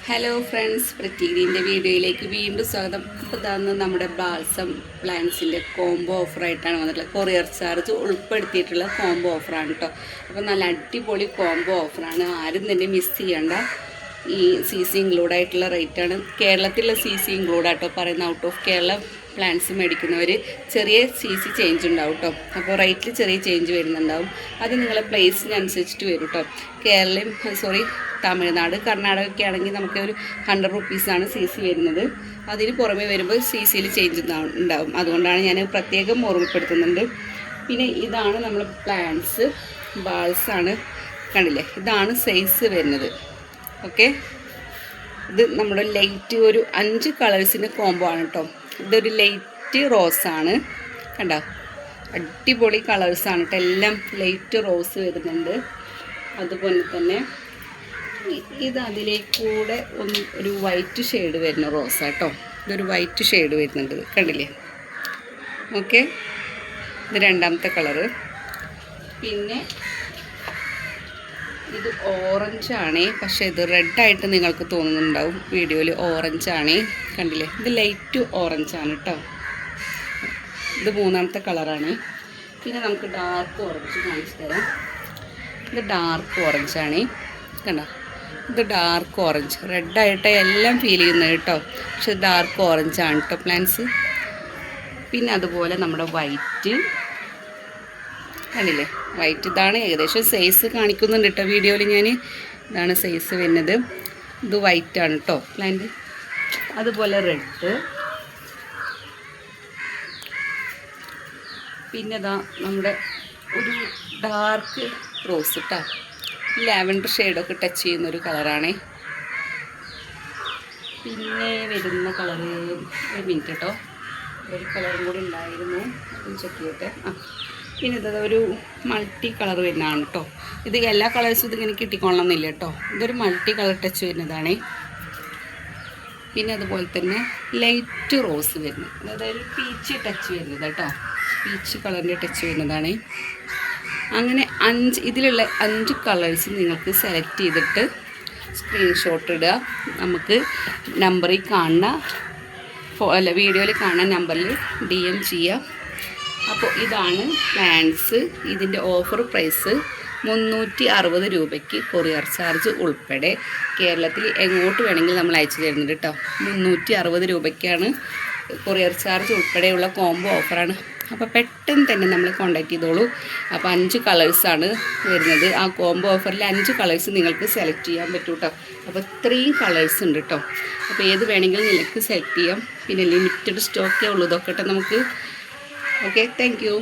Hello friends, പ്രത്യേകിൻ്റെ വീഡിയോയിലേക്ക് വീണ്ടും സ്വാഗതം. അപ്പോൾ ഇതാന്ന് നമ്മുടെ ബാൽസം പ്ലാന്റ്സിൻ്റെ കോംബോ ഓഫറായിട്ടാണ് വന്നിട്ടുള്ളത്. കൊറിയർ ചാർജ് ഉൾപ്പെടുത്തിയിട്ടുള്ള കോംബോ ഓഫറാണ് കേട്ടോ. അപ്പോൾ നല്ല അടിപൊളി കോംബോ ഓഫറാണ്, ആരും തന്നെ മിസ് ചെയ്യണ്ട. ഈ സി സി ഇൻക്ലൂഡായിട്ടുള്ള റേറ്റാണ്. കേരളത്തിലുള്ള സി സി ഇൻക്ലൂഡാട്ടോ പറയുന്ന. ഔട്ട് ഓഫ് കേരള പ്ലാന്റ്സ് മേടിക്കുന്നവർ ചെറിയ സി സി ചേഞ്ച് ഉണ്ടാവും കേട്ടോ. അപ്പോൾ റേറ്റിൽ ചെറിയ ചേഞ്ച് വരുന്നുണ്ടാവും. അത് നിങ്ങളെ പ്ലേസിനനുസരിച്ചിട്ട് വരും കേട്ടോ. തമിഴ്നാട്, കർണാടകയൊക്കെ ആണെങ്കിൽ നമുക്ക് ഒരു 100 റുപ്പീസാണ് സി സി വരുന്നത്. അതിന് പുറമെ വരുമ്പോൾ സി സിയിൽ ചേഞ്ച് ഉണ്ടാവും. അതുകൊണ്ടാണ് ഞാൻ പ്രത്യേകം ഓർമ്മപ്പെടുത്തുന്നുണ്ട്. പിന്നെ ഇതാണ് നമ്മൾ പ്ലാന്റ്സ്, ബാൾസാണ്, കണ്ടില്ലേ? ഇതാണ് സൈസ് വരുന്നത്. ഓക്കെ, ഇത് നമ്മുടെ ലൈറ്റ് ഒരു 5 കളേഴ്സിൻ്റെ കോംബോ ആണ് കേട്ടോ. ഇതൊരു ലൈറ്റ് റോസാണ്, കണ്ടോ? അടിപൊളി കളേഴ്സാണ് കേട്ടോ. എല്ലാം ലൈറ്റ് റോസ് വരുന്നുണ്ട്. അതുപോലെ തന്നെ ഇത് അതിലേക്കൂടെ ഒരു വൈറ്റ് ഷെയ്ഡ് വരുന്ന റോസ കേട്ടോ. ഇതൊരു വൈറ്റ് ഷെയ്ഡ് വരുന്നുണ്ട്, കണ്ടില്ലേ? ഓക്കെ, ഇത് രണ്ടാമത്തെ കളറ്. പിന്നെ ഇത് ഓറഞ്ചാണേ, പക്ഷേ ഇത് റെഡായിട്ട് നിങ്ങൾക്ക് തോന്നുന്നുണ്ടാവും വീഡിയോയിൽ. ഓറഞ്ചാണേ, കണ്ടില്ലേ? ഇത് ലൈറ്റ് ഓറഞ്ചാണ് കേട്ടോ. ഇത് മൂന്നാമത്തെ കളറാണ്. പിന്നെ നമുക്ക് ഡാർക്ക് ഓറഞ്ച് കാണിച്ചു തരാം. ഇത് ഡാർക്ക് ഓറഞ്ചാണേ, കണ്ടോ? ഇത് ഡാർക്ക് ഓറഞ്ച്, റെഡായിട്ട് എല്ലാം ഫീൽ ചെയ്യുന്നത് കേട്ടോ. പക്ഷെ ഡാർക്ക് ഓറഞ്ചാണ് കേട്ടോ പ്ലാന്റ്സ്. പിന്നെ അതുപോലെ നമ്മുടെ വൈറ്റ്, കണ്ടില്ലേ? വൈറ്റ് ഇതാണ് ഏകദേശം സൈസ് കാണിക്കുന്നുണ്ട് കേട്ടോ വീഡിയോയിൽ. ഞാൻ ഇതാണ് സൈസ് വരുന്നത്. ഇത് വൈറ്റാണ് കേട്ടോ പ്ലാന്റ്. അതുപോലെ റെഡ്, പിന്നെ ഇതാ നമ്മുടെ ഒരു ഡാർക്ക് റോസ് കേട്ടോ. ലാവൻഡർ ഷെയ്ഡൊക്കെ ടച്ച് ചെയ്യുന്നൊരു കളറാണേ. പിന്നെ വരുന്ന കളറ്, ഒരു മിനിറ്റ് കേട്ടോ, ഒരു കളറും കൂടി ഉണ്ടായിരുന്നു, ചെക്ക് ചെയ്യട്ടെ. പിന്നെ ഇതത് ഒരു മൾട്ടി കളർ വരുന്നതാണ് കേട്ടോ. ഇത് എല്ലാ കളേഴ്സും ഇതിങ്ങനെ കിട്ടിക്കൊള്ളണമെന്നില്ല കേട്ടോ. ഇതൊരു മൾട്ടി കളർ ടച്ച് വരുന്നതാണേ. പിന്നെ അതുപോലെ തന്നെ ലൈറ്റ് റോസ് വരുന്നത്, അതായത് പീച്ച് ടച്ച് വരുന്നത് കേട്ടോ. പീച്ച് കളറിൻ്റെ ടച്ച് വരുന്നതാണ്. അങ്ങനെ ഇതിലുള്ള 5 കളേഴ്സ് നിങ്ങൾക്ക് സെലക്ട് ചെയ്തിട്ട് സ്ക്രീൻഷോട്ട് ഇടുക. നമുക്ക് നമ്പറിൽ കാണുന്ന വീഡിയോയിൽ കാണുന്ന നമ്പറിൽ DM ചെയ്യാം. അപ്പോൾ ഇതാണ് പ്ലാന്റ്സ്. ഇതിൻ്റെ ഓഫർ പ്രൈസ് 360 രൂപയ്ക്ക് കൊറിയർ ചാർജ് ഉൾപ്പെടെ കേരളത്തിൽ എങ്ങോട്ട് വേണമെങ്കിൽ നമ്മൾ അയച്ചു തരുന്നുണ്ട് കേട്ടോ. 360 രൂപയ്ക്കാണ് കൊറിയർ ചാർജ് ഉൾപ്പെടെയുള്ള കോംബോ ഓഫറാണ്. അപ്പോൾ പെട്ടെന്ന് തന്നെ നമ്മൾ കോൺടാക്ട് ചെയ്തോളൂ. അപ്പോൾ 5 കളേഴ്സാണ് വരുന്നത്. ആ കോംബോ ഓഫറിൽ 5 കളേഴ്സ് നിങ്ങൾക്ക് സെലക്ട് ചെയ്യാൻ പറ്റും കേട്ടോ. അപ്പോൾ 3 കളേഴ്സ് ഉണ്ട് കേട്ടോ. അപ്പോൾ ഏത് വേണമെങ്കിലും നിങ്ങൾക്ക് സെലക്ട് ചെയ്യാം. പിന്നെ ലിമിറ്റഡ് സ്റ്റോക്കേ ഉള്ളൂ ഇതൊക്കെ കേട്ടോ നമുക്ക്. Okay, thank you.